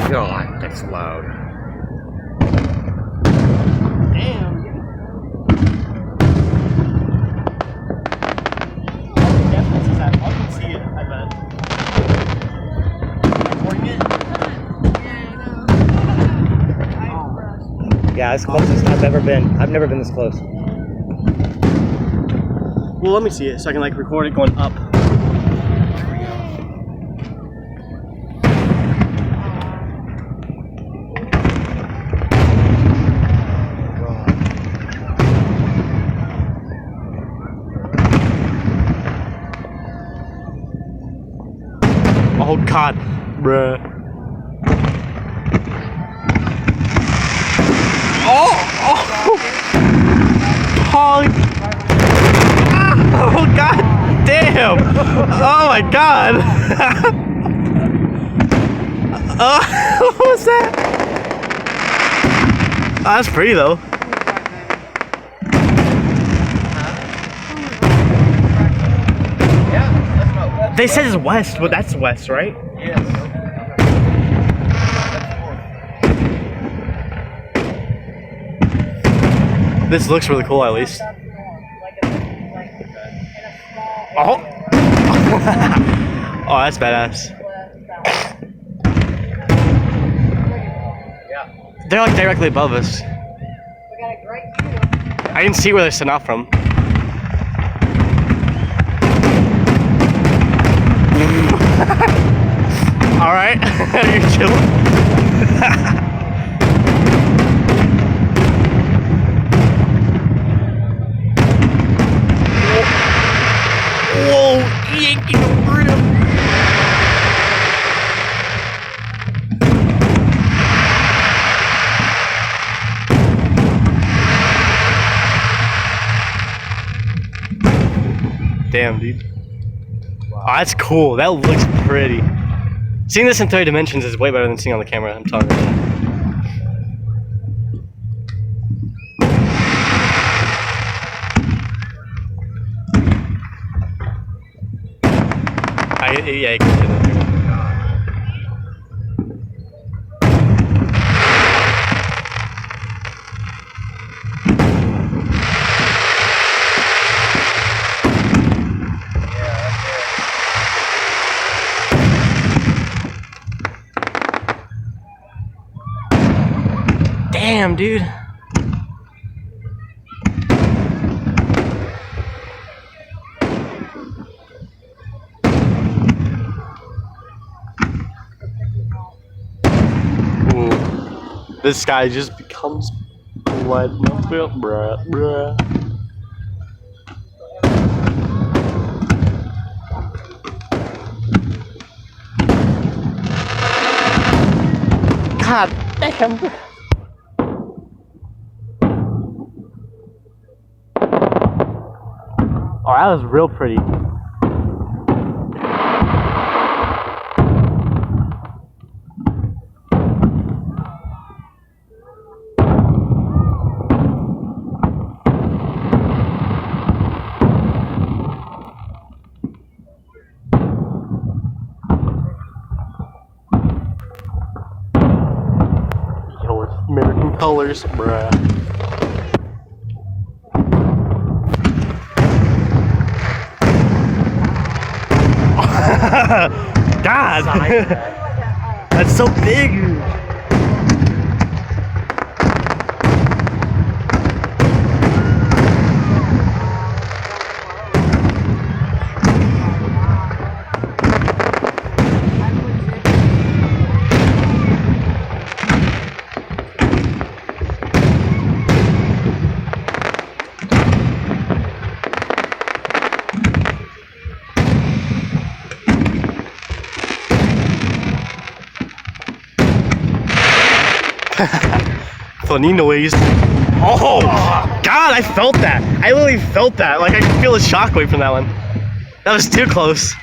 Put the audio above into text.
God, that's loud. Damn. Definitely says that. I can see it, I bet. Recording it? Yeah, as close as I've ever been. I've never been this close. Well, let me see it so I can like record it going up. Oh God, bruh. Oh, oh God, damn! Oh my God! Oh, what was that? Oh, that's pretty though. They said it's west, but that's west, right? Yes. This looks really cool, at least. Oh! Oh, that's badass. They're like directly above us. I didn't see where they're setting off from. Alright, you're chilling. Whoa, yanking the rim. Damn, dude. Wow. Oh, that's cool. That looks pretty. Seeing this in 3 dimensions is way better than seeing on the camera. I'm telling you. Yeah, you can see that. Damn, dude. Ooh. This guy just becomes blood. Bruh, bruh. God damn. Oh, that was real pretty. Yo, it's American colors, bruh. God, that's so big. Funny noise. Oh, God, I felt that. I literally felt that. Like, I could feel a shockwave from that one. That was too close.